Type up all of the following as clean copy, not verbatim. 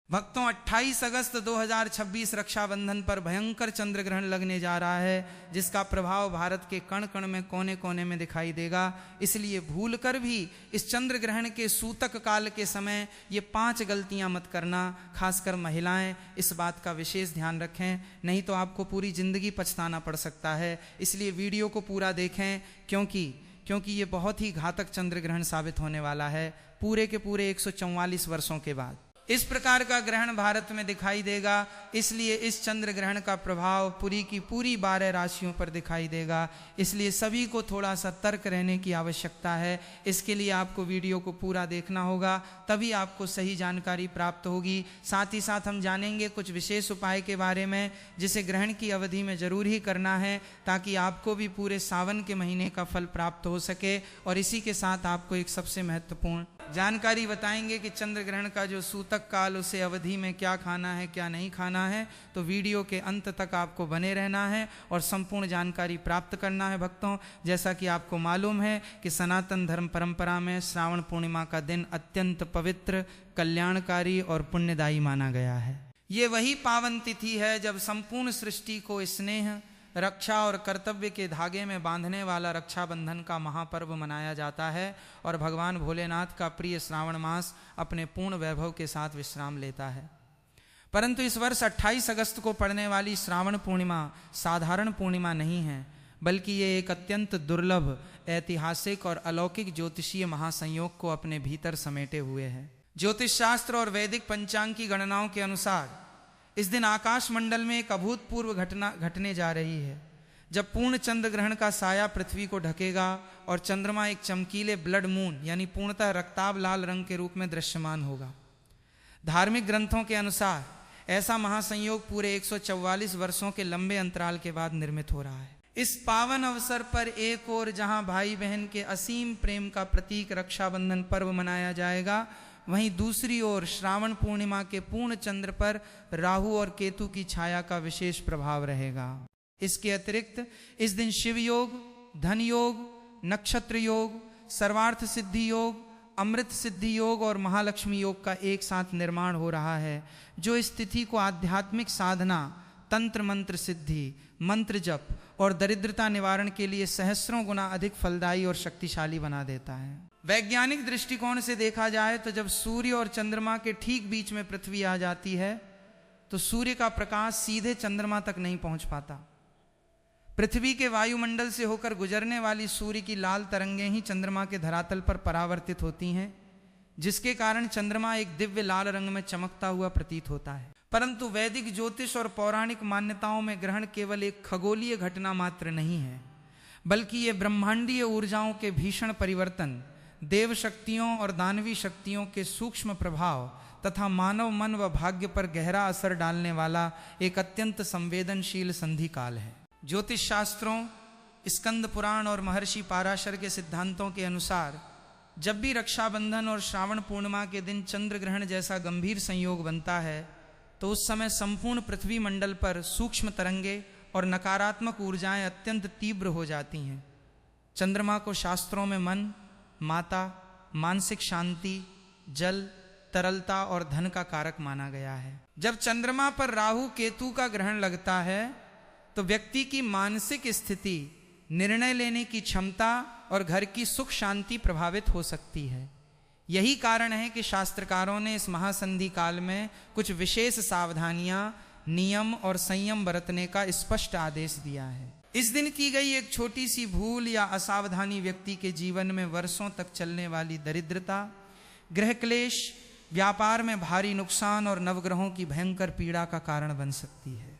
भक्तों 28 अगस्त 2026 रक्षाबंधन पर भयंकर चंद्र ग्रहण लगने जा रहा है, जिसका प्रभाव भारत के कण कण में कोने कोने में दिखाई देगा। इसलिए भूलकर भी इस चंद्र ग्रहण के सूतक काल के समय ये 5 गलतियां मत करना। खासकर महिलाएं इस बात का विशेष ध्यान रखें, नहीं तो आपको पूरी जिंदगी पछताना पड़ सकता है। इसलिए वीडियो को पूरा देखें, क्योंकि ये बहुत ही घातक चंद्र ग्रहण साबित होने वाला है पूरे के पूरे 144 वर्षों के बाद। इस प्रकार का ग्रहण भारत में दिखाई देगा, इसलिए इस चंद्र ग्रहण का प्रभाव पूरी की पूरी 12 राशियों पर दिखाई देगा। इसलिए सभी को थोड़ा सा सतर्क रहने की आवश्यकता है। इसके लिए आपको वीडियो को पूरा देखना होगा, तभी आपको सही जानकारी प्राप्त होगी। साथ ही साथ हम जानेंगे कुछ विशेष उपाय के बारे में, जिसे ग्रहण की अवधि में जरूर ही करना है, ताकि आपको भी पूरे सावन के महीने का फल प्राप्त हो सके। और इसी के साथ आपको एक सबसे महत्वपूर्ण जानकारी बताएंगे कि चंद्र ग्रहण का जो सूतक काल, उसे अवधि में क्या खाना है क्या नहीं खाना है। तो वीडियो के अंत तक आपको बने रहना है और संपूर्ण जानकारी प्राप्त करना है। भक्तों, जैसा कि आपको मालूम है कि सनातन धर्म परंपरा में श्रावण पूर्णिमा का दिन अत्यंत पवित्र, कल्याणकारी और पुण्यदायी माना गया है। ये वही पावन तिथि है जब संपूर्ण सृष्टि को स्नेह, रक्षा और कर्तव्य के धागे में बांधने वाला रक्षाबंधन का महापर्व मनाया जाता है और भगवान भोलेनाथ का प्रिय श्रावण मास अपने पूर्ण वैभव के साथ विश्राम लेता है। परंतु इस वर्ष 28 अगस्त को पड़ने वाली श्रावण पूर्णिमा साधारण पूर्णिमा नहीं है, बल्कि ये एक अत्यंत दुर्लभ, ऐतिहासिक और अलौकिक ज्योतिषीय महासंयोग को अपने भीतर समेटे हुए है। ज्योतिष शास्त्र और वैदिक पंचांग की गणनाओं के अनुसार इस दिन आकाश मंडल में एक अभूतपूर्व घटना घटने जा रही है, जब पूर्ण चंद्र ग्रहण का साया पृथ्वी को ढकेगा और चंद्रमा एक चमकीले ब्लड मून यानी पूर्णतः रक्ताभ लाल रंग के रूप में दृश्यमान होगा। धार्मिक ग्रंथों के अनुसार ऐसा महासंयोग पूरे 144 वर्षों के लंबे अंतराल के बाद निर्मित हो रहा है। इस पावन अवसर पर एक ओर जहां भाई बहन के असीम प्रेम का प्रतीक रक्षाबंधन पर्व मनाया जाएगा, वहीं दूसरी ओर श्रावण पूर्णिमा के पूर्ण चंद्र पर राहु और केतु की छाया का विशेष प्रभाव रहेगा। इसके अतिरिक्त इस दिन शिव योग, धन योग, नक्षत्र योग, सर्वार्थ सिद्धि योग, अमृत सिद्धि योग और महालक्ष्मी योग का एक साथ निर्माण हो रहा है, जो इस तिथि को आध्यात्मिक साधना, तंत्र मंत्र सिद्धि, मंत्र जप और दरिद्रता निवारण के लिए सहस्रों गुना अधिक फलदायी और शक्तिशाली बना देता है। वैज्ञानिक दृष्टिकोण से देखा जाए तो जब सूर्य और चंद्रमा के ठीक बीच में पृथ्वी आ जाती है, तो सूर्य का प्रकाश सीधे चंद्रमा तक नहीं पहुंच पाता। पृथ्वी के वायुमंडल से होकर गुजरने वाली सूर्य की लाल तरंगें ही चंद्रमा के धरातल पर परावर्तित होती हैं, जिसके कारण चंद्रमा एक दिव्य लाल रंग में चमकता हुआ प्रतीत होता है। परंतु वैदिक ज्योतिष और पौराणिक मान्यताओं में ग्रहण केवल एक खगोलीय घटना मात्र नहीं है, बल्कि ये ब्रह्मांडीय ऊर्जाओं के भीषण परिवर्तन, देव शक्तियों और दानवी शक्तियों के सूक्ष्म प्रभाव तथा मानव मन व भाग्य पर गहरा असर डालने वाला एक अत्यंत संवेदनशील संधि काल है। ज्योतिष शास्त्रों, स्कंद पुराण और महर्षि पाराशर के सिद्धांतों के अनुसार जब भी रक्षाबंधन और श्रावण पूर्णिमा के दिन चंद्र ग्रहण जैसा गंभीर संयोग बनता है, तो उस समय संपूर्ण पृथ्वी मंडल पर सूक्ष्म तरंगे और नकारात्मक ऊर्जाएं अत्यंत तीव्र हो जाती हैं। चंद्रमा को शास्त्रों में मन, माता, मानसिक शांति, जल, तरलता और धन का कारक माना गया है। जब चंद्रमा पर राहु केतु का ग्रहण लगता है, तो व्यक्ति की मानसिक स्थिति, निर्णय लेने की क्षमता और घर की सुख शांति प्रभावित हो सकती है। यही कारण है कि शास्त्रकारों ने इस महासंधि काल में कुछ विशेष सावधानियां, नियम और संयम बरतने का स्पष्ट आदेश दिया है। इस दिन की गई एक छोटी सी भूल या असावधानी व्यक्ति के जीवन में वर्षों तक चलने वाली दरिद्रता, गृह क्लेश, व्यापार में भारी नुकसान और नवग्रहों की भयंकर पीड़ा का कारण बन सकती है।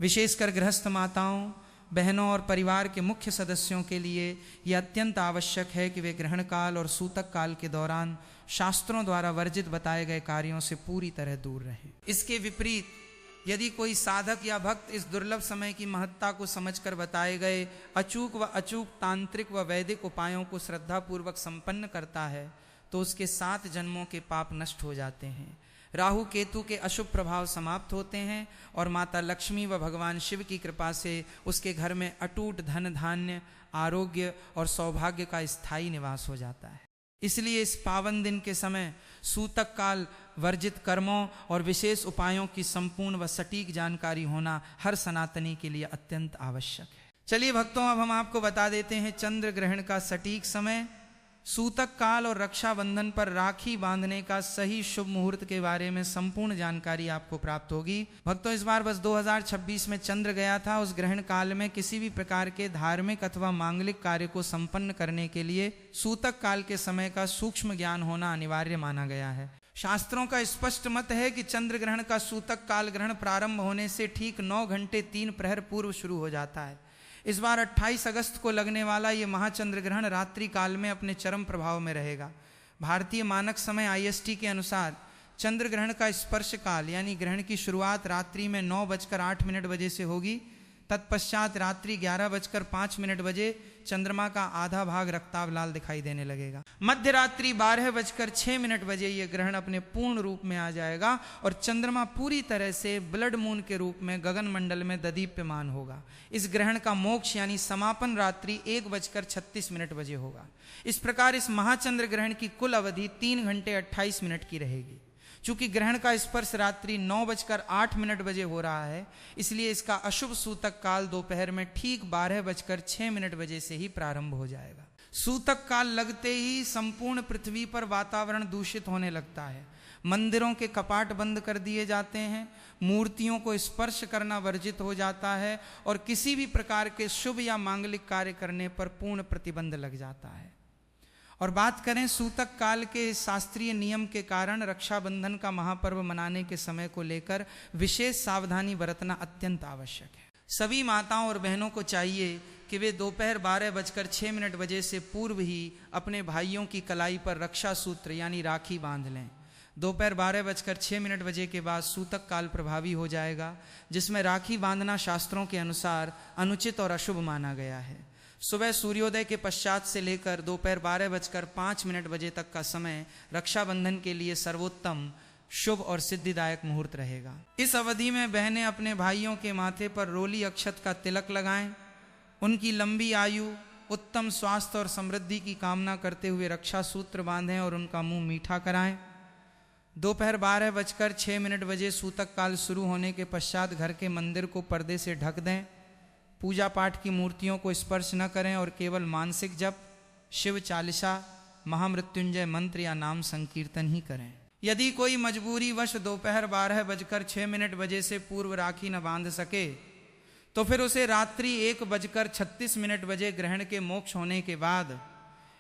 विशेषकर गृहस्थ माताओं, बहनों और परिवार के मुख्य सदस्यों के लिए यह अत्यंत आवश्यक है कि वे ग्रहण काल और सूतक काल के दौरान शास्त्रों द्वारा वर्जित बताए गए कार्यों से पूरी तरह दूर रहें। इसके विपरीत यदि कोई साधक या भक्त इस दुर्लभ समय की महत्ता को समझकर बताए गए अचूक व अचूक तांत्रिक व वैदिक उपायों को श्रद्धापूर्वक संपन्न करता है, तो उसके 7 जन्मों के पाप नष्ट हो जाते हैं, राहु केतु के अशुभ प्रभाव समाप्त होते हैं और माता लक्ष्मी व भगवान शिव की कृपा से उसके घर में अटूट धन धान्य, आरोग्य और सौभाग्य का स्थायी निवास हो जाता है। इसलिए इस पावन दिन के समय सूतक काल वर्जित कर्मों और विशेष उपायों की संपूर्ण व सटीक जानकारी होना हर सनातनी के लिए अत्यंत आवश्यक है। चलिए भक्तों, अब हम आपको बता देते हैं चंद्र ग्रहण का सटीक समय, सूतक काल और रक्षाबंधन पर राखी बांधने का सही शुभ मुहूर्त के बारे में संपूर्ण जानकारी आपको प्राप्त होगी। भक्तों, इस बार बस 2026 में चंद्र गया था। उस ग्रहण काल में किसी भी प्रकार के धार्मिक अथवा मांगलिक कार्य को संपन्न करने के लिए सूतक काल के समय का सूक्ष्म ज्ञान होना अनिवार्य माना गया है। शास्त्रों का स्पष्ट मत है कि चंद्र ग्रहण का सूतक काल ग्रहण प्रारंभ होने से ठीक 9 घंटे 3 प्रहर पूर्व शुरू हो जाता है। इस बार 28 अगस्त को लगने वाला ये महाचंद्र ग्रहण रात्रि काल में अपने चरम प्रभाव में रहेगा। भारतीय मानक समय IST के अनुसार चंद्र ग्रहण का स्पर्श काल यानी ग्रहण की शुरुआत रात्रि में 9:08 बजे से होगी। तत्पश्चात रात्रि 11:05 बजे चंद्रमा का आधा भाग रक्ताभ लाल दिखाई देने लगेगा। मध्य रात्रि 12:06 बजे ये ग्रहण अपने पूर्ण रूप में आ जाएगा और चंद्रमा पूरी तरह से ब्लड मून के रूप में गगन मंडल में ददीप्यमान होगा। इस ग्रहण का मोक्ष यानी समापन रात्रि 1:36 बजे होगा। इस प्रकार इस महाचंद्र ग्रहण की कुल अवधि 3 घंटे 28 मिनट की रहेगी। चूंकि ग्रहण का स्पर्श रात्रि 9:08 बजे हो रहा है, इसलिए इसका अशुभ सूतक काल दोपहर में ठीक 12:06 बजे से ही प्रारंभ हो जाएगा। सूतक काल लगते ही संपूर्ण पृथ्वी पर वातावरण दूषित होने लगता है। मंदिरों के कपाट बंद कर दिए जाते हैं, मूर्तियों को स्पर्श करना वर्जित हो जाता है और किसी भी प्रकार के शुभ या मांगलिक कार्य करने पर पूर्ण प्रतिबंध लग जाता है। और बात करें सूतक काल के शास्त्रीय नियम के कारण रक्षाबंधन का महापर्व मनाने के समय को लेकर विशेष सावधानी बरतना अत्यंत आवश्यक है। सभी माताओं और बहनों को चाहिए कि वे दोपहर 12:06 बजे से पूर्व ही अपने भाइयों की कलाई पर रक्षा सूत्र यानी राखी बांध लें। दोपहर 12:06 बजे के बाद सूतक काल प्रभावी हो जाएगा, जिसमें राखी बांधना शास्त्रों के अनुसार अनुचित और अशुभ माना गया है। सुबह सूर्योदय के पश्चात से लेकर दोपहर 12:05 बजे तक का समय रक्षाबंधन के लिए सर्वोत्तम, शुभ और सिद्धिदायक मुहूर्त रहेगा। इस अवधि में बहनें अपने भाइयों के माथे पर रोली अक्षत का तिलक लगाएं, उनकी लंबी आयु, उत्तम स्वास्थ्य और समृद्धि की कामना करते हुए रक्षा सूत्र बांधें और उनका मुंह मीठा कराएं। दोपहर 12:06 बजे सूतक काल शुरू होने के पश्चात घर के मंदिर को पर्दे से ढक दें। पूजा पाठ की मूर्तियों को स्पर्श न करें और केवल मानसिक जप, शिव चालीसा, महामृत्युंजय मंत्र या नाम संकीर्तन ही करें। यदि कोई मजबूरी वश दोपहर 12:06 बजे से पूर्व राखी न बांध सके तो फिर उसे रात्रि 1:36 बजे ग्रहण के मोक्ष होने के बाद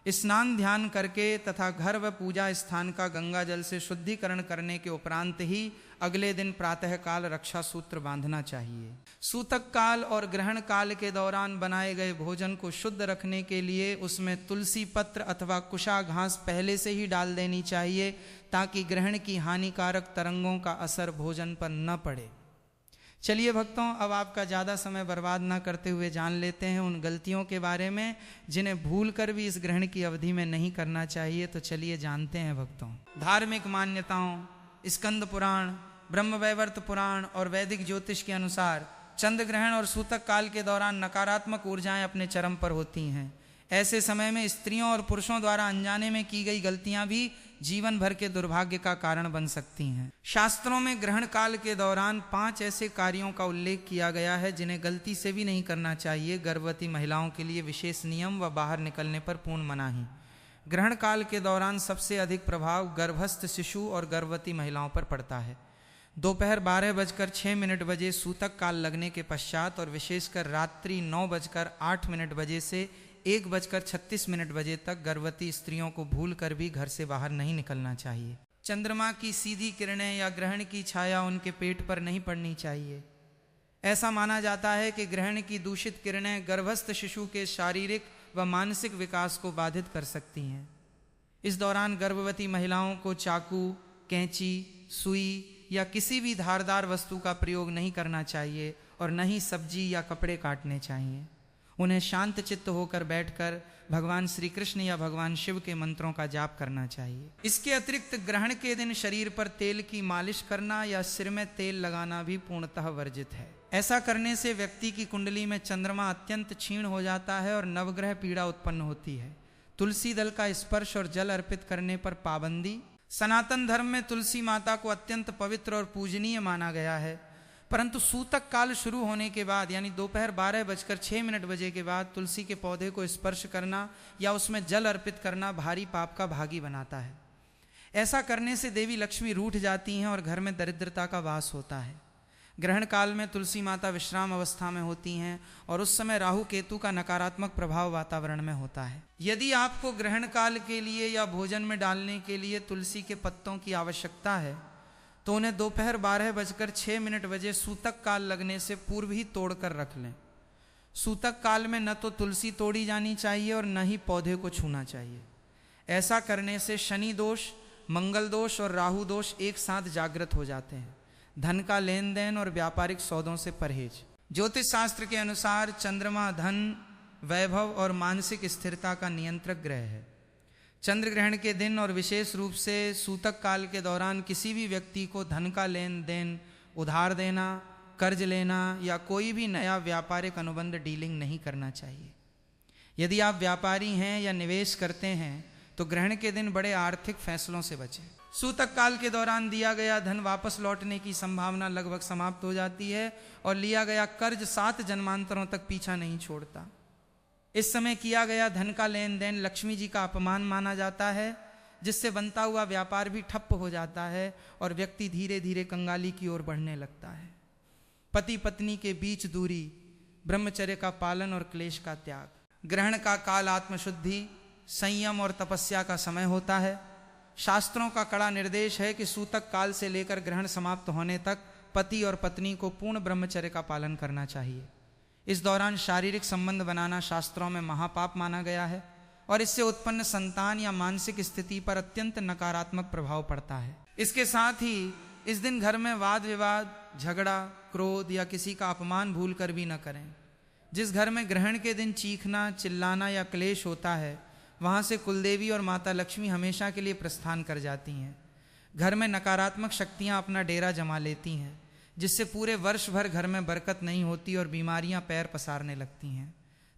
स्नान ध्यान करके तथा घर व पूजा स्थान का गंगा जल से शुद्धिकरण करने के उपरांत ही अगले दिन प्रातः काल रक्षा सूत्र बांधना चाहिए। सूतक काल और ग्रहण काल के दौरान बनाए गए भोजन को शुद्ध रखने के लिए उसमें तुलसी पत्र अथवा कुशा घास पहले से ही डाल देनी चाहिए, ताकि ग्रहण की हानिकारक तरंगों का असर भोजन पर न पड़े। चलिए भक्तों, अब आपका ज़्यादा समय बर्बाद ना करते हुए जान लेते हैं उन गलतियों के बारे में जिन्हें भूल कर भी इस ग्रहण की अवधि में नहीं करना चाहिए। तो चलिए जानते हैं भक्तों। धार्मिक मान्यताओं, स्कंद पुराण, ब्रह्मवैवर्त पुराण और वैदिक ज्योतिष के अनुसार चंद्र ग्रहण और सूतक काल के दौरान नकारात्मक ऊर्जाएं अपने चरम पर होती हैं। ऐसे समय में स्त्रियों और पुरुषों द्वारा अनजाने में की गई गलतियां भी जीवन भर के दुर्भाग्य का कारण बन सकती हैं। शास्त्रों में ग्रहण काल के दौरान 5 ऐसे कार्यों का उल्लेख किया गया है जिन्हें गलती से भी नहीं करना चाहिए। गर्भवती महिलाओं के लिए विशेष नियम व बाहर निकलने पर पूर्ण मनाही। ग्रहण काल के दौरान सबसे अधिक प्रभाव गर्भस्थ शिशु और गर्भवती महिलाओं पर पड़ता है। दोपहर 12:06 बजे सूतक काल लगने के पश्चात और विशेषकर रात्रि 9:08 बजे से 1:36 बजे तक गर्भवती स्त्रियों को भूल कर भी घर से बाहर नहीं निकलना चाहिए। चंद्रमा की सीधी किरणें या ग्रहण की छाया उनके पेट पर नहीं पड़नी चाहिए। ऐसा माना जाता है कि ग्रहण की दूषित किरणें गर्भस्थ शिशु के शारीरिक व मानसिक विकास को बाधित कर सकती हैं। इस दौरान गर्भवती महिलाओं को चाकू, कैंची, सुई या किसी भी धारदार वस्तु का प्रयोग नहीं करना चाहिए और न ही सब्जी या कपड़े काटने चाहिए। उन्हें शांत चित्त होकर बैठकर भगवान श्री कृष्ण या भगवान शिव के मंत्रों का जाप करना चाहिए। इसके अतिरिक्त ग्रहण के दिन शरीर पर तेल की मालिश करना या सिर में तेल लगाना भी पूर्णतः वर्जित है। ऐसा करने से व्यक्ति की कुंडली में चंद्रमा अत्यंत क्षीण हो जाता है और नवग्रह पीड़ा उत्पन्न होती है तुलसी दल का स्पर्श और जल अर्पित करने पर पाबंदी। सनातन धर्म में तुलसी माता को अत्यंत पवित्र और पूजनीय माना गया है, परंतु सूतक काल शुरू होने के बाद यानी दोपहर 12:06 के बाद तुलसी के पौधे को स्पर्श करना या उसमें जल अर्पित करना भारी पाप का भागी बनाता है। ऐसा करने से देवी लक्ष्मी रूठ जाती हैं और घर में दरिद्रता का वास होता है। ग्रहण काल में तुलसी माता विश्राम अवस्था में होती हैं और उस समय राहु केतु का नकारात्मक प्रभाव वातावरण में होता है। यदि आपको ग्रहण काल के लिए या भोजन में डालने के लिए तुलसी के पत्तों की आवश्यकता है तो उन्हें दोपहर 12:06 सूतक काल लगने से पूर्व ही तोड़ कर रख लें। सूतक काल में न तो तुलसी तोड़ी जानी चाहिए और न ही पौधे को छूना चाहिए। ऐसा करने से शनि दोष, मंगल दोष और राहु दोष एक साथ जागृत हो जाते हैं। धन का लेन देन और व्यापारिक सौदों से परहेज। ज्योतिष शास्त्र के अनुसार चंद्रमा धन, वैभव और मानसिक स्थिरता का नियंत्रक ग्रह है। चंद्र ग्रहण के दिन और विशेष रूप से सूतक काल के दौरान किसी भी व्यक्ति को धन का लेन देन, उधार देना, कर्ज लेना या कोई भी नया व्यापारिक अनुबंध डीलिंग नहीं करना चाहिए। यदि आप व्यापारी हैं या निवेश करते हैं तो ग्रहण के दिन बड़े आर्थिक फैसलों से बचें। सूतक काल के दौरान दिया गया धन वापस लौटने की संभावना लगभग समाप्त हो जाती है और लिया गया कर्ज 7 जन्मांतरों तक पीछा नहीं छोड़ता। इस समय किया गया धन का लेन देन लक्ष्मी जी का अपमान माना जाता है, जिससे बनता हुआ व्यापार भी ठप्प हो जाता है और व्यक्ति धीरे धीरे कंगाली की ओर बढ़ने लगता है। पति पत्नी के बीच दूरी, ब्रह्मचर्य का पालन और क्लेश का त्याग। ग्रहण का काल आत्मशुद्धि, संयम और तपस्या का समय होता है। शास्त्रों का कड़ा निर्देश है कि सूतक काल से लेकर ग्रहण समाप्त होने तक पति और पत्नी को पूर्ण ब्रह्मचर्य का पालन करना चाहिए। इस दौरान शारीरिक संबंध बनाना शास्त्रों में महापाप माना गया है और इससे उत्पन्न संतान या मानसिक स्थिति पर अत्यंत नकारात्मक प्रभाव पड़ता है। इसके साथ ही इस दिन घर में वाद विवाद, झगड़ा, क्रोध या किसी का अपमान भूल कर भी न करें। जिस घर में ग्रहण के दिन चीखना, चिल्लाना या क्लेश होता है वहाँ से कुलदेवी और माता लक्ष्मी हमेशा के लिए प्रस्थान कर जाती हैं। घर में नकारात्मक शक्तियाँ अपना डेरा जमा लेती हैं, जिससे पूरे वर्ष भर घर में बरकत नहीं होती और बीमारियां पैर पसारने लगती हैं।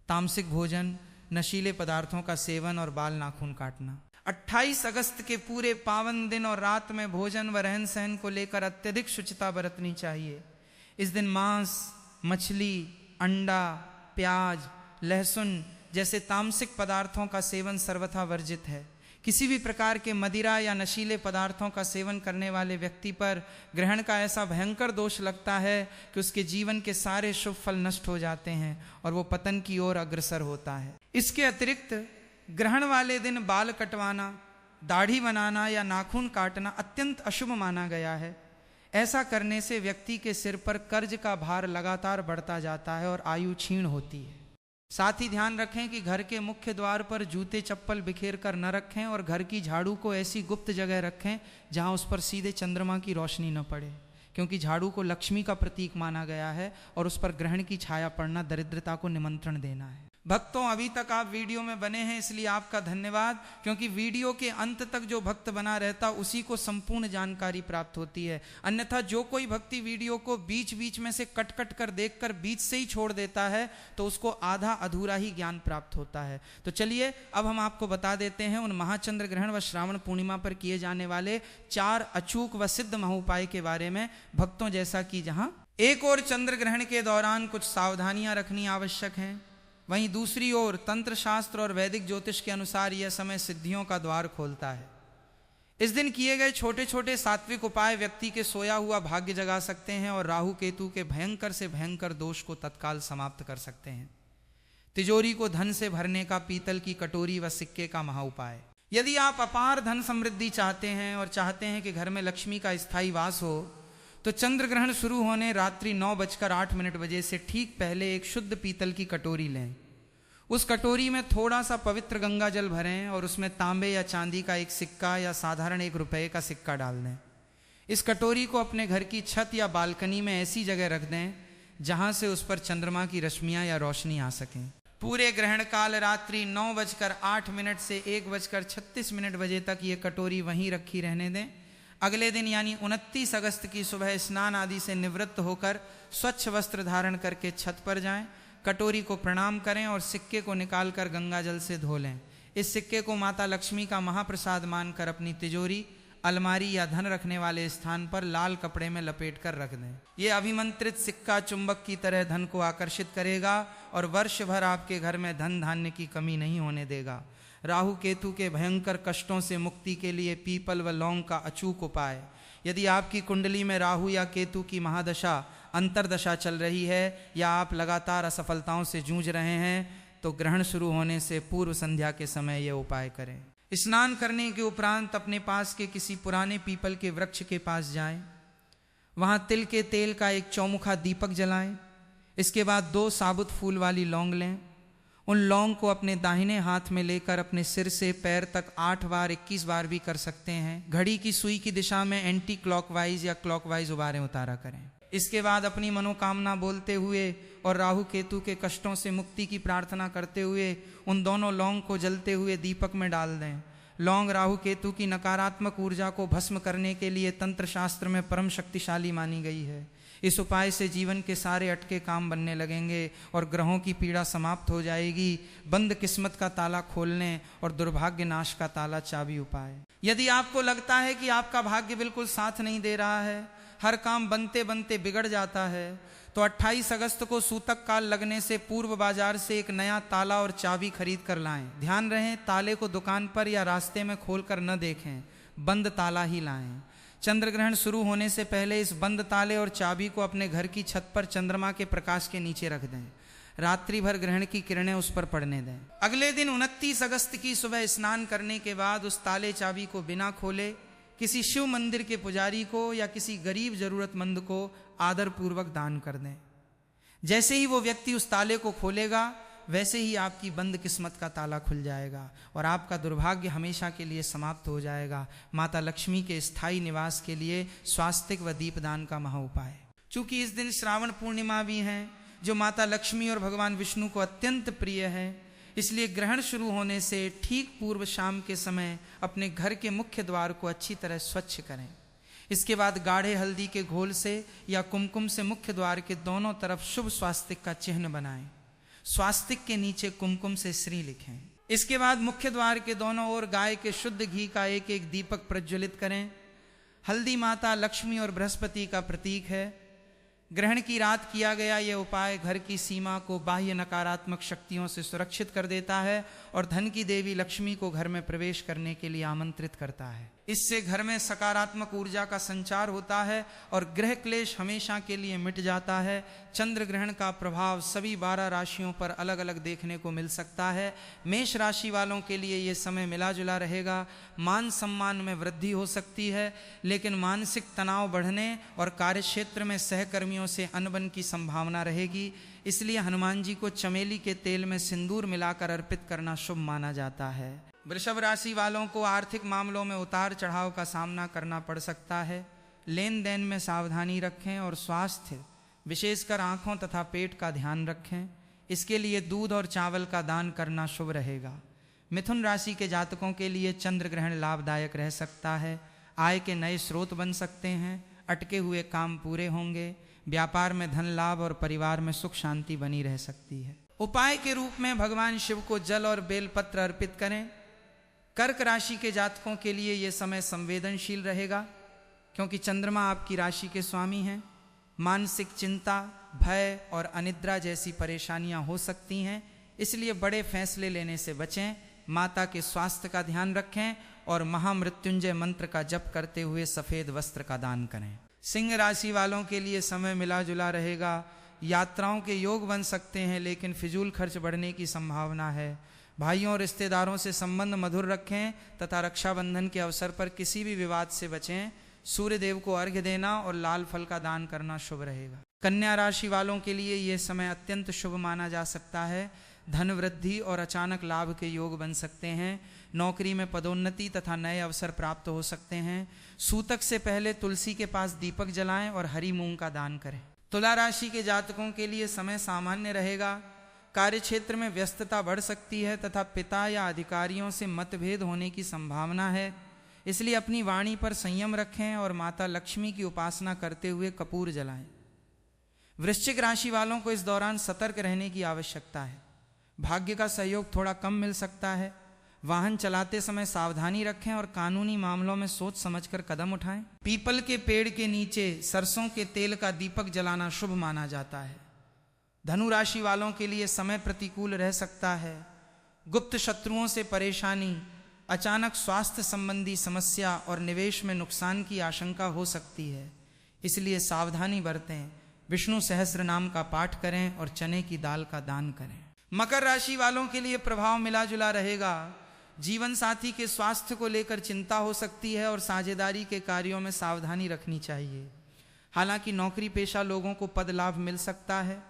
तामसिक भोजन, नशीले पदार्थों का सेवन और बाल नाखून काटना। 28 अगस्त के पूरे पावन दिन और रात में भोजन व रहन सहन को लेकर अत्यधिक शुचिता बरतनी चाहिए। इस दिन मांस, मछली, अंडा, प्याज, लहसुन जैसे तामसिक पदार्थों का सेवन सर्वथा वर्जित है। किसी भी प्रकार के मदिरा या नशीले पदार्थों का सेवन करने वाले व्यक्ति पर ग्रहण का ऐसा भयंकर दोष लगता है कि उसके जीवन के सारे शुभ फल नष्ट हो जाते हैं और वो पतन की ओर अग्रसर होता है। इसके अतिरिक्त ग्रहण वाले दिन बाल कटवाना, दाढ़ी बनाना या नाखून काटना अत्यंत अशुभ माना गया है। ऐसा करने से व्यक्ति के सिर पर कर्ज का भार लगातार बढ़ता जाता है और आयु क्षीण होती है। साथ ही ध्यान रखें कि घर के मुख्य द्वार पर जूते चप्पल बिखेर कर न रखें और घर की झाड़ू को ऐसी गुप्त जगह रखें जहां उस पर सीधे चंद्रमा की रोशनी न पड़े, क्योंकि झाड़ू को लक्ष्मी का प्रतीक माना गया है और उस पर ग्रहण की छाया पड़ना दरिद्रता को निमंत्रण देना है। भक्तों, अभी तक आप वीडियो में बने हैं इसलिए आपका धन्यवाद, क्योंकि वीडियो के अंत तक जो भक्त बना रहता उसी को संपूर्ण जानकारी प्राप्त होती है। अन्यथा जो कोई भक्ति वीडियो को बीच बीच में से कट कट कर देखकर बीच से ही छोड़ देता है तो उसको आधा अधूरा ही ज्ञान प्राप्त होता है। तो चलिए अब हम आपको बता देते हैं उन महाचंद्र ग्रहण व श्रावण पूर्णिमा पर किए जाने वाले 4 अचूक व सिद्ध महोपाय के बारे में। भक्तों, जैसा कि जहां एक और चंद्र ग्रहण के दौरान कुछ सावधानियां रखनी आवश्यक हैं, वहीं दूसरी ओर तंत्र शास्त्र और वैदिक ज्योतिष के अनुसार यह समय सिद्धियों का द्वार खोलता है। इस दिन किए गए छोटे छोटे सात्विक उपाय व्यक्ति के सोया हुआ भाग्य जगा सकते हैं और राहु केतु के भयंकर से भयंकर दोष को तत्काल समाप्त कर सकते हैं। तिजोरी को धन से भरने का पीतल की कटोरी व सिक्के का महाउपाय। यदि आप अपार धन समृद्धि चाहते हैं और चाहते हैं कि घर में लक्ष्मी का स्थायी वास हो तो चंद्र ग्रहण शुरू होने रात्रि 9:08 से ठीक पहले एक शुद्ध पीतल की कटोरी लें। उस कटोरी में थोड़ा सा पवित्र गंगा जल भरें और उसमें तांबे या चांदी का एक सिक्का या साधारण 1 रुपये का सिक्का डाल दें। इस कटोरी को अपने घर की छत या बालकनी में ऐसी जगह रख दें जहां से उस पर चंद्रमा की रश्मियां या रोशनी आ सकें। पूरे ग्रहण काल रात्रि 9:08 से 1:36 बजे तक ये कटोरी वहीं रखी रहने दें। अगले दिन यानी 29 अगस्त की सुबह स्नान आदि से निवृत्त होकर स्वच्छ वस्त्र धारण करके छत पर जाएं, कटोरी को प्रणाम करें और सिक्के को निकालकर गंगा जल से धो लें। इस सिक्के को माता लक्ष्मी का महाप्रसाद मानकर अपनी तिजोरी, अलमारी या धन रखने वाले स्थान पर लाल कपड़े में लपेट कर रख दें। ये अभिमंत्रित सिक्का चुंबक की तरह धन को आकर्षित करेगा और वर्ष भर आपके घर में धन धान्य की कमी नहीं होने देगा। राहु केतु के भयंकर कष्टों से मुक्ति के लिए पीपल व लौंग का अचूक उपाय। यदि आपकी कुंडली में राहु या केतु की महादशा, अंतरदशा चल रही है या आप लगातार असफलताओं से जूझ रहे हैं तो ग्रहण शुरू होने से पूर्व संध्या के समय यह उपाय करें। स्नान करने के उपरांत अपने पास के किसी पुराने पीपल के वृक्ष के पास जाएं, वहां तिल के तेल का एक चौमुखा दीपक जलाएं। इसके बाद 2 साबुत फूल वाली लौंग लें। उन लौंग को अपने दाहिने हाथ में लेकर अपने सिर से पैर तक 8 बार 21 बार भी कर सकते हैं घड़ी की सुई की दिशा में एंटी क्लॉकवाइज या क्लॉकवाइज उबारें उतारा करें। इसके बाद अपनी मनोकामना बोलते हुए और राहु केतु के कष्टों से मुक्ति की प्रार्थना करते हुए उन दोनों लौंग को जलते हुए दीपक में डाल दें। लौंग राहु केतु की नकारात्मक ऊर्जा को भस्म करने के लिए तंत्र शास्त्र में परम शक्तिशाली मानी गई है। इस उपाय से जीवन के सारे अटके काम बनने लगेंगे और ग्रहों की पीड़ा समाप्त हो जाएगी। बंद किस्मत का ताला खोलने और दुर्भाग्य नाश का ताला चाबी उपाय। यदि आपको लगता है कि आपका भाग्य बिल्कुल साथ नहीं दे रहा है, हर काम बनते बनते बिगड़ जाता है, तो 28 अगस्त को सूतक काल लगने से पूर्व बाजार से एक नया ताला और चाबी खरीद कर लाएं। ध्यान रहे ताले को दुकान पर या रास्ते में खोलकर न देखें, बंद ताला ही लाएं। चंद्र ग्रहण शुरू होने से पहले इस बंद ताले और चाबी को अपने घर की छत पर चंद्रमा के प्रकाश के नीचे रख दें। रात्रि भर ग्रहण की किरणें उस पर पड़ने दें। अगले दिन 29 अगस्त की सुबह स्नान करने के बाद उस ताले चाबी को बिना खोले किसी शिव मंदिर के पुजारी को या किसी गरीब जरूरतमंद को आदर पूर्वक दान कर दें। जैसे ही वो व्यक्ति उस ताले को खोलेगा वैसे ही आपकी बंद किस्मत का ताला खुल जाएगा और आपका दुर्भाग्य हमेशा के लिए समाप्त हो जाएगा। माता लक्ष्मी के स्थायी निवास के लिए स्वास्तिक व दीपदान का महा उपाय। चूंकि इस दिन श्रावण पूर्णिमा भी है जो माता लक्ष्मी और भगवान विष्णु को अत्यंत प्रिय है, इसलिए ग्रहण शुरू होने से ठीक पूर्व शाम के समय अपने घर के मुख्य द्वार को अच्छी तरह स्वच्छ करें। इसके बाद गाढ़े हल्दी के घोल से या कुमकुम से मुख्य द्वार के दोनों तरफ शुभ स्वास्तिक का चिन्ह बनाएं। स्वास्तिक के नीचे कुमकुम से श्री लिखें। इसके बाद मुख्य द्वार के दोनों ओर गाय के शुद्ध घी का एक एक दीपक प्रज्वलित करें। हल्दी माता लक्ष्मी और बृहस्पति का प्रतीक है। ग्रहण की रात किया गया यह उपाय घर की सीमा को बाह्य नकारात्मक शक्तियों से सुरक्षित कर देता है और धन की देवी लक्ष्मी को घर में प्रवेश करने के लिए आमंत्रित करता है। इससे घर में सकारात्मक ऊर्जा का संचार होता है और ग्रह क्लेश हमेशा के लिए मिट जाता है। चंद्र ग्रहण का प्रभाव सभी 12 राशियों पर अलग अलग देखने को मिल सकता है। मेष राशि वालों के लिए ये समय मिला जुला रहेगा। मान सम्मान में वृद्धि हो सकती है, लेकिन मानसिक तनाव बढ़ने और कार्यक्षेत्र में सहकर्मियों से अनबन की संभावना रहेगी। इसलिए हनुमान जी को चमेली के तेल में सिंदूर मिलाकर अर्पित करना शुभ माना जाता है। वृषभ राशि वालों को आर्थिक मामलों में उतार चढ़ाव का सामना करना पड़ सकता है। लेन देन में सावधानी रखें और स्वास्थ्य विशेषकर आंखों तथा पेट का ध्यान रखें। इसके लिए दूध और चावल का दान करना शुभ रहेगा। मिथुन राशि के जातकों के लिए चंद्र ग्रहण लाभदायक रह सकता है। आय के नए स्रोत बन सकते हैं। अटके हुए काम पूरे होंगे। व्यापार में धन लाभ और परिवार में सुख शांति बनी रह सकती है। उपाय के रूप में भगवान शिव को जल और बेलपत्र अर्पित करें। कर्क राशि के जातकों के लिए यह समय संवेदनशील रहेगा क्योंकि चंद्रमा आपकी राशि के स्वामी हैं। मानसिक चिंता, भय और अनिद्रा जैसी परेशानियां हो सकती हैं, इसलिए बड़े फैसले लेने से बचें। माता के स्वास्थ्य का ध्यान रखें और महामृत्युंजय मंत्र का जप करते हुए सफेद वस्त्र का दान करें। सिंह राशि वालों के लिए समय मिला जुला रहेगा। यात्राओं के योग बन सकते हैं, लेकिन फिजूल खर्च बढ़ने की संभावना है। भाइयों और रिश्तेदारों से संबंध मधुर रखें तथा रक्षाबंधन के अवसर पर किसी भी विवाद से बचें। सूर्य देव को अर्घ्य देना और लाल फल का दान करना शुभ रहेगा। कन्या राशि वालों के लिए यह समय अत्यंत शुभ माना जा सकता है। धन वृद्धि और अचानक लाभ के योग बन सकते हैं। नौकरी में पदोन्नति तथा नए अवसर प्राप्त हो सकते हैं। सूतक से पहले तुलसी के पास दीपक जलाएं और हरी मूंग का दान करें। तुला राशि के जातकों के लिए समय सामान्य रहेगा। कार्यक्षेत्र में व्यस्तता बढ़ सकती है तथा पिता या अधिकारियों से मतभेद होने की संभावना है, इसलिए अपनी वाणी पर संयम रखें और माता लक्ष्मी की उपासना करते हुए कपूर जलाएं। वृश्चिक राशि वालों को इस दौरान सतर्क रहने की आवश्यकता है। भाग्य का सहयोग थोड़ा कम मिल सकता है। वाहन चलाते समय सावधानी रखें और कानूनी मामलों में सोच समझकर कदम उठाएं। पीपल के पेड़ के नीचे सरसों के तेल का दीपक जलाना शुभ माना जाता है। धनु राशि वालों के लिए समय प्रतिकूल रह सकता है। गुप्त शत्रुओं से परेशानी, अचानक स्वास्थ्य संबंधी समस्या और निवेश में नुकसान की आशंका हो सकती है, इसलिए सावधानी बरतें। विष्णु सहस्त्र नाम का पाठ करें और चने की दाल का दान करें। मकर राशि वालों के लिए प्रभाव मिला जुला रहेगा। जीवन साथी के स्वास्थ्य को लेकर चिंता हो सकती है और साझेदारी के कार्यों में सावधानी रखनी चाहिए। हालांकि नौकरी पेशा लोगों को पद लाभ मिल सकता है।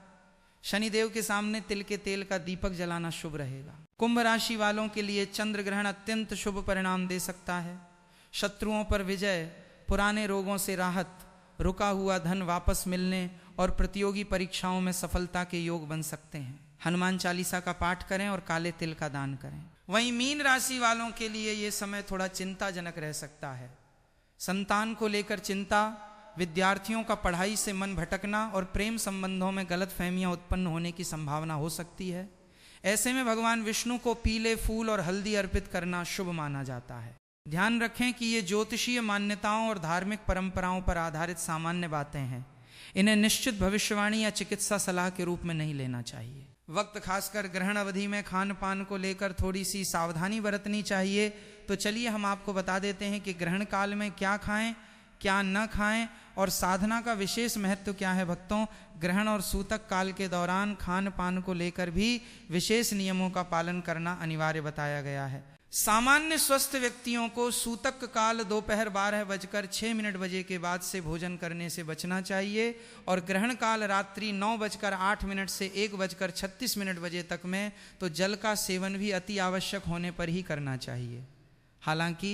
शनिदेव के सामने तिल के तेल का दीपक जलाना शुभ रहेगा। कुंभ राशि वालों के लिए चंद्र ग्रहण अत्यंत शुभ परिणाम दे सकता है। शत्रुओं पर विजय, पुराने रोगों से राहत, रुका हुआ धन वापस मिलने और प्रतियोगी परीक्षाओं में सफलता के योग बन सकते हैं। हनुमान चालीसा का पाठ करें और काले तिल का दान करें। वहीं मीन राशि वालों के लिए यह समय थोड़ा चिंताजनक रह सकता है। संतान को लेकर चिंता, विद्यार्थियों का पढ़ाई से मन भटकना और प्रेम संबंधों में गलतफहमियां उत्पन्न होने की संभावना हो सकती है। ऐसे में भगवान विष्णु को पीले फूल और हल्दी अर्पित करना शुभ माना जाता है। ध्यान रखें कि ये ज्योतिषीय मान्यताओं और धार्मिक परंपराओं पर आधारित सामान्य बातें हैं। इन्हें निश्चित भविष्यवाणी या चिकित्सा सलाह के रूप में नहीं लेना चाहिए। वक्त खासकर ग्रहण अवधि में खान पान को लेकर थोड़ी सी सावधानी बरतनी चाहिए। तो चलिए हम आपको बता देते हैं कि ग्रहण काल में क्या खाएं, क्या न खाएं और साधना का विशेष महत्व क्या है। भक्तों, ग्रहण और सूतक काल के दौरान खान पान को लेकर भी विशेष नियमों का पालन करना अनिवार्य बताया गया है। सामान्य स्वस्थ व्यक्तियों को सूतक काल दोपहर 12:06 बजे के बाद से भोजन करने से बचना चाहिए और ग्रहण काल रात्रि 9:08 से 1:36 बजे तक में तो जल का सेवन भी अति आवश्यक होने पर ही करना चाहिए। हालांकि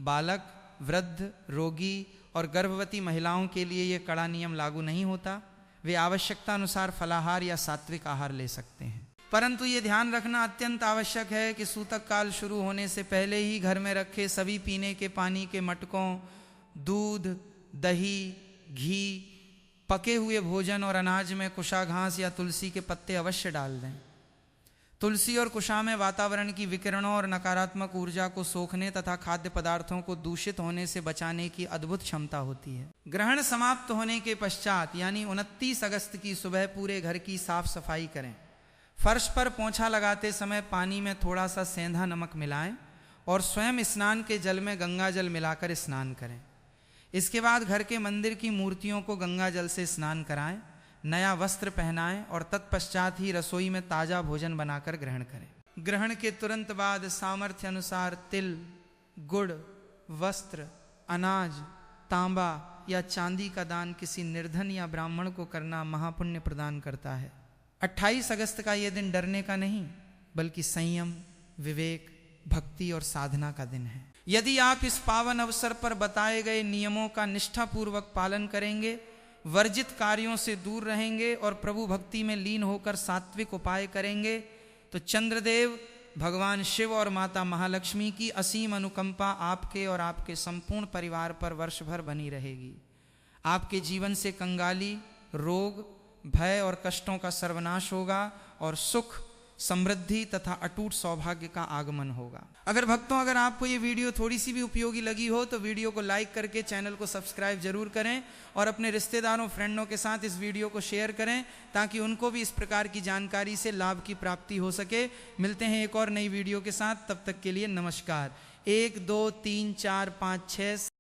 बालक, वृद्ध, रोगी और गर्भवती महिलाओं के लिए यह कड़ा नियम लागू नहीं होता। वे आवश्यकता अनुसार फलाहार या सात्विक आहार ले सकते हैं। परंतु ये ध्यान रखना अत्यंत आवश्यक है कि सूतक काल शुरू होने से पहले ही घर में रखे सभी पीने के पानी के मटकों, दूध, दही, घी, पके हुए भोजन और अनाज में कुशा घास या तुलसी के पत्ते अवश्य डाल दें। तुलसी और कुशा में वातावरण की विकिरणों और नकारात्मक ऊर्जा को सोखने तथा खाद्य पदार्थों को दूषित होने से बचाने की अद्भुत क्षमता होती है। ग्रहण समाप्त होने के पश्चात यानी 29 अगस्त की सुबह पूरे घर की साफ सफाई करें। फर्श पर पोंछा लगाते समय पानी में थोड़ा सा सेंधा नमक मिलाएं और स्वयं स्नान के जल में गंगा जल मिलाकर स्नान करें। इसके बाद घर के मंदिर की मूर्तियों को गंगा जल से स्नान कराएं, नया वस्त्र पहनाएं और तत्पश्चात ही रसोई में ताज़ा भोजन बनाकर ग्रहण करें। ग्रहण के तुरंत बाद सामर्थ्य अनुसार तिल, गुड़, वस्त्र, अनाज, तांबा या चांदी का दान किसी निर्धन या ब्राह्मण को करना महापुण्य प्रदान करता है। 28 अगस्त का यह दिन डरने का नहीं बल्कि संयम, विवेक, भक्ति और साधना का दिन है। यदि आप इस पावन अवसर पर बताए गए नियमों का निष्ठापूर्वक पालन करेंगे, वर्जित कार्यों से दूर रहेंगे और प्रभु भक्ति में लीन होकर सात्विक उपाय करेंगे तो चंद्रदेव, भगवान शिव और माता महालक्ष्मी की असीम अनुकंपा आपके और आपके संपूर्ण परिवार पर वर्ष भर बनी रहेगी। आपके जीवन से कंगाली, रोग, भय और कष्टों का सर्वनाश होगा और सुख, समृद्धि तथा अटूट सौभाग्य का आगमन होगा। अगर आपको ये वीडियो थोड़ी सी भी उपयोगी लगी हो तो वीडियो को लाइक करके चैनल को सब्सक्राइब जरूर करें और अपने रिश्तेदारों, फ्रेंडों के साथ इस वीडियो को शेयर करें ताकि उनको भी इस प्रकार की जानकारी से लाभ की प्राप्ति हो सके। मिलते हैं एक और नई वीडियो के साथ, तब तक के लिए नमस्कार। 1 2 3 4 5 6